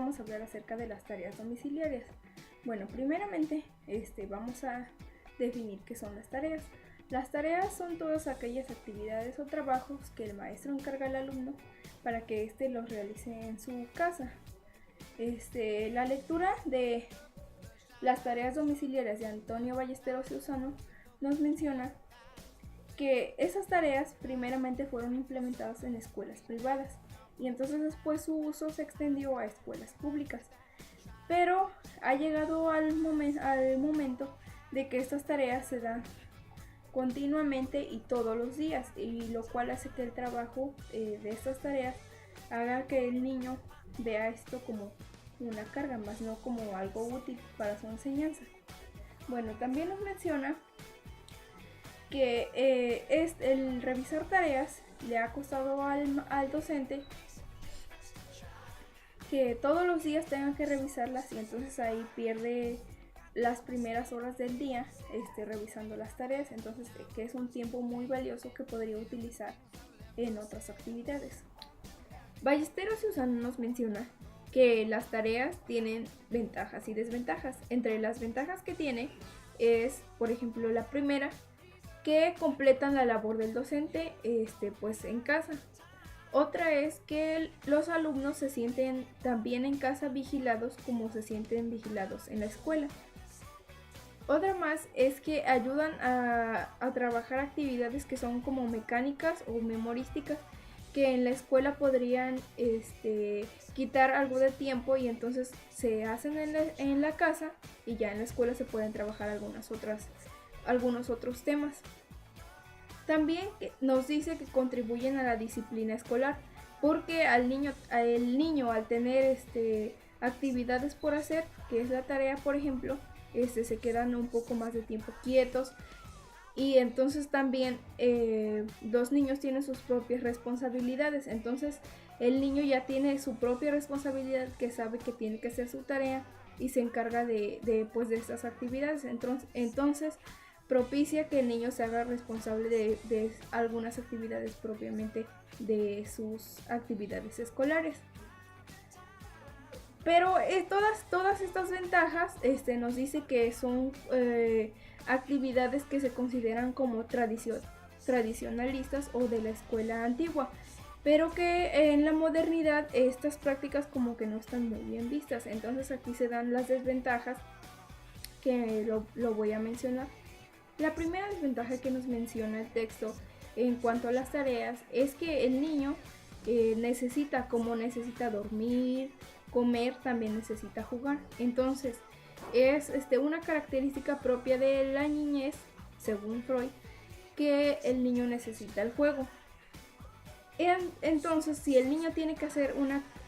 vamos a hablar acerca de las tareas domiciliarias. Bueno, primeramente vamos a definir qué son las tareas. Las tareas son todas aquellas actividades o trabajos que el maestro encarga al alumno para que éste los realice en su casa. La lectura de las tareas domiciliarias de Antonio Ballesteros y Usano nos menciona que esas tareas primeramente fueron implementadas en escuelas privadas y entonces después su uso se extendió a escuelas públicas. Pero ha llegado al momento de que estas tareas se dan continuamente y todos los días, y lo cual hace que el trabajo de estas tareas haga que el niño vea esto como una carga, más no como algo útil para su enseñanza. Bueno, también nos menciona que el revisar tareas le ha costado al docente que todos los días tengan que revisarlas, y entonces ahí pierde las primeras horas del día revisando las tareas, entonces que es un tiempo muy valioso que podría utilizar en otras actividades. Ballesteros y Usano nos menciona que las tareas tienen ventajas y desventajas. Entre las ventajas que tiene es, por ejemplo, la primera, que completan la labor del docente pues en casa. Otra es que los alumnos se sienten también en casa vigilados como se sienten vigilados en la escuela. Otra más es que ayudan a trabajar actividades que son como mecánicas o memorísticas, que en la escuela podrían quitar algo de tiempo, y entonces se hacen en la casa, y ya en la escuela se pueden trabajar algunos otros temas. También nos dice que contribuyen a la disciplina escolar, porque el niño al tener actividades por hacer, que es la tarea, por ejemplo, se quedan un poco más de tiempo quietos, y entonces también los niños tienen sus propias responsabilidades. Entonces el niño ya tiene su propia responsabilidad, que sabe que tiene que hacer su tarea y se encarga de estas actividades. Entonces propicia que el niño se haga responsable de algunas actividades propiamente de sus actividades escolares. Pero todas estas ventajas nos dice que son actividades que se consideran como tradicionalistas o de la escuela antigua, pero que en la modernidad estas prácticas como que no están muy bien vistas. Entonces aquí se dan las desventajas, que lo voy a mencionar. La primera desventaja que nos menciona el texto en cuanto a las tareas es que el niño necesita dormir, comer, también necesita jugar. Entonces es una característica propia de la niñez, según Freud, que el niño necesita el juego. Entonces si el niño tiene que hacer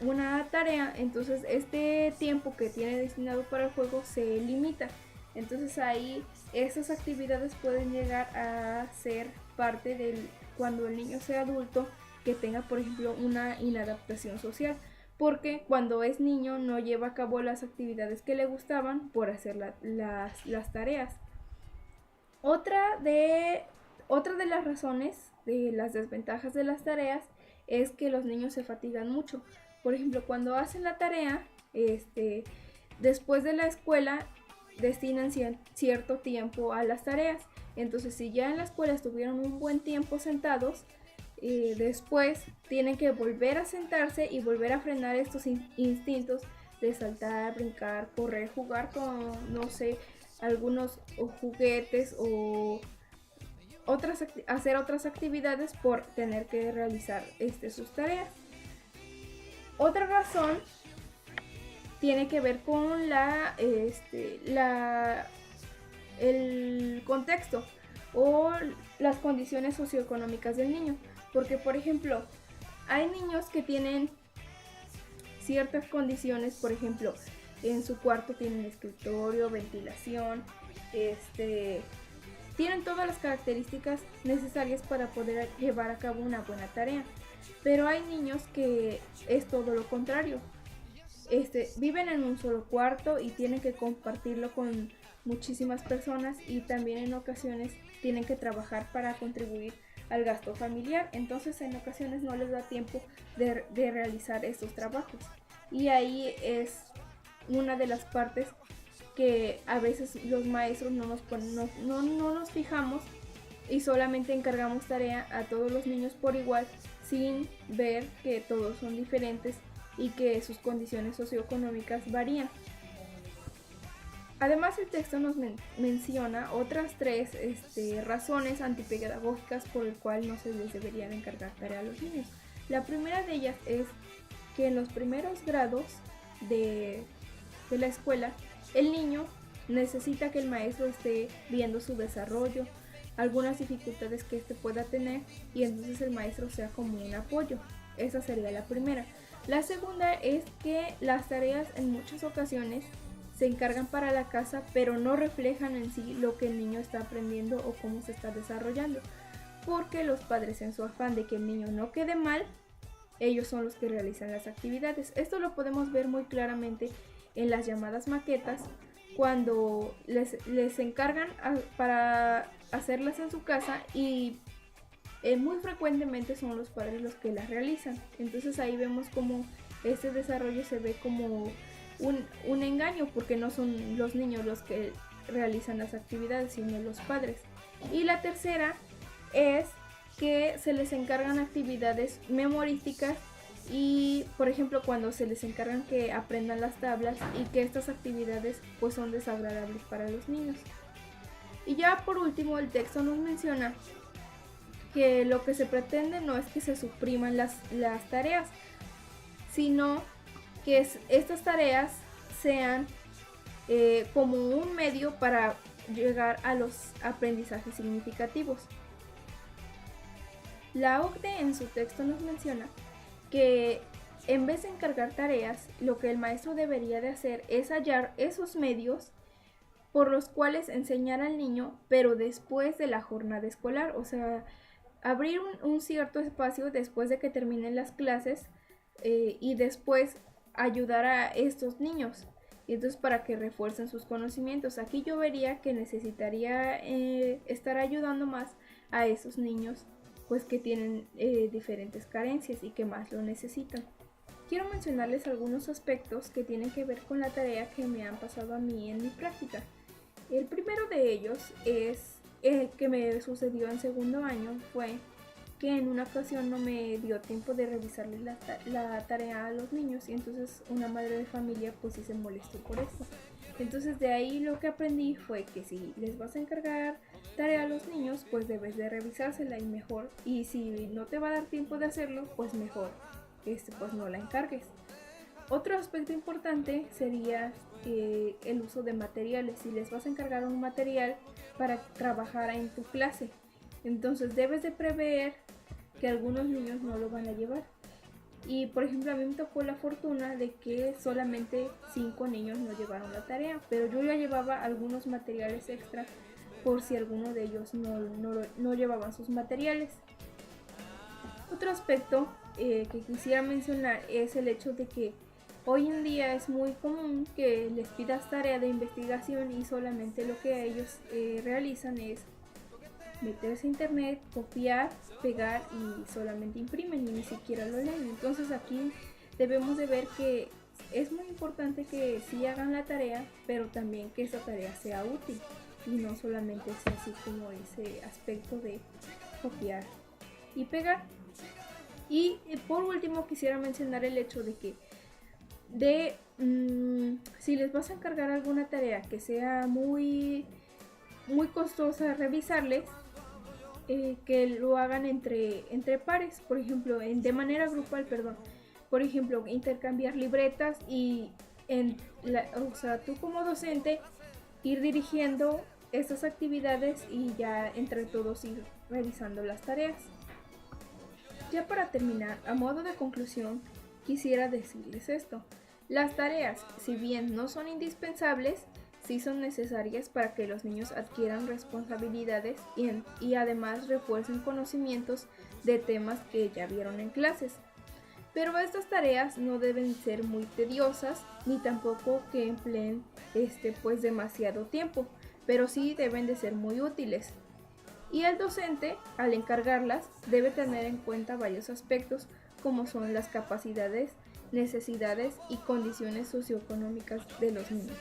una tarea, entonces este tiempo que tiene destinado para el juego se limita. Entonces ahí esas actividades pueden llegar a ser parte del cuando el niño sea adulto, que tenga, por ejemplo, una inadaptación social, porque cuando es niño no lleva a cabo las actividades que le gustaban por hacer las tareas. Otra de las razones de las desventajas de las tareas es que los niños se fatigan mucho. Por ejemplo, cuando hacen la tarea, después de la escuela destinan cierto tiempo a las tareas. Entonces si ya en la escuela estuvieron un buen tiempo sentados, después tienen que volver a sentarse y volver a frenar estos instintos de saltar, brincar, correr, jugar con, no sé, algunos juguetes o hacer otras actividades por tener que realizar sus tareas. Otra razón tiene que ver con el contexto o las condiciones socioeconómicas del niño, porque por ejemplo hay niños que tienen ciertas condiciones, por ejemplo en su cuarto tienen escritorio, ventilación, tienen todas las características necesarias para poder llevar a cabo una buena tarea. Pero hay niños que es todo lo contrario. Viven en un solo cuarto y tienen que compartirlo con muchísimas personas, y también en ocasiones tienen que trabajar para contribuir al gasto familiar. Entonces en ocasiones no les da tiempo de realizar estos trabajos. Y ahí es una de las partes que a veces los maestros no nos fijamos y solamente encargamos tarea a todos los niños por igual, sin ver que todos son diferentes y que sus condiciones socioeconómicas varían. Además, el texto nos menciona otras tres razones antipedagógicas por el cual no se les debería de encargar tarea a los niños. La primera de ellas es que en los primeros grados de la escuela, el niño necesita que el maestro esté viendo su desarrollo, algunas dificultades que éste pueda tener, y entonces el maestro sea como un apoyo. Esa sería la primera. La segunda es que las tareas en muchas ocasiones se encargan para la casa, pero no reflejan en sí lo que el niño está aprendiendo o cómo se está desarrollando, porque los padres, en su afán de que el niño no quede mal, ellos son los que realizan las actividades. Esto lo podemos ver muy claramente en las llamadas maquetas, cuando les encargan para hacerlas en su casa, y muy frecuentemente son los padres los que las realizan. Entonces ahí vemos como este desarrollo se ve como un engaño, porque no son los niños los que realizan las actividades, sino los padres. Y la tercera es que se les encargan actividades memorísticas, y por ejemplo cuando se les encargan que aprendan las tablas, y que estas actividades pues son desagradables para los niños. Y ya por último, el texto nos menciona que lo que se pretende no es que se supriman las tareas, sino que estas tareas sean como un medio para llegar a los aprendizajes significativos. La OCDE en su texto nos menciona que en vez de encargar tareas, lo que el maestro debería de hacer es hallar esos medios por los cuales enseñar al niño, pero después de la jornada escolar, o sea, abrir un cierto espacio después de que terminen las clases, y después ayudar a estos niños, y entonces para que refuercen sus conocimientos. Aquí yo vería que necesitaría estar ayudando más a esos niños pues que tienen diferentes carencias y que más lo necesitan. Quiero mencionarles algunos aspectos que tienen que ver con la tarea que me han pasado a mí en mi práctica. El primero de ellos es que me sucedió en segundo año, fue que en una ocasión no me dio tiempo de revisarles la tarea a los niños, y entonces una madre de familia pues sí se molestó por esto. Entonces de ahí lo que aprendí fue que si les vas a encargar tarea a los niños, pues debes de revisársela, y mejor, y si no te va a dar tiempo de hacerlo, pues mejor pues no la encargues. Otro aspecto importante sería el uso de materiales. Si les vas a encargar un material para trabajar en tu clase, entonces debes de prever que algunos niños no lo van a llevar. Y por ejemplo, a mí me tocó la fortuna de que solamente 5 niños no llevaron la tarea, pero yo ya llevaba algunos materiales extra por si alguno de ellos no llevaban sus materiales. Otro aspecto que quisiera mencionar es el hecho de que hoy en día es muy común que les pidas tarea de investigación, y solamente lo que ellos realizan es meterse a internet, copiar, pegar, y solamente imprimen y ni siquiera lo leen. Entonces aquí debemos de ver que es muy importante que sí hagan la tarea, pero también que esa tarea sea útil y no solamente sea así como ese aspecto de copiar y pegar. Y por último quisiera mencionar el hecho de que si les vas a encargar alguna tarea que sea muy costosa revisarles, que lo hagan entre pares, por ejemplo, de manera grupal, por ejemplo, intercambiar libretas, y o sea, tú como docente ir dirigiendo estas actividades y ya entre todos ir revisando las tareas. Ya para terminar, a modo de conclusión, quisiera decirles esto. Las tareas, si bien no son indispensables, sí son necesarias para que los niños adquieran responsabilidades y además refuercen conocimientos de temas que ya vieron en clases. Pero estas tareas no deben ser muy tediosas, ni tampoco que empleen pues demasiado tiempo, pero sí deben de ser muy útiles. Y el docente, al encargarlas, debe tener en cuenta varios aspectos, como son las capacidades necesidades y condiciones socioeconómicas de los niños.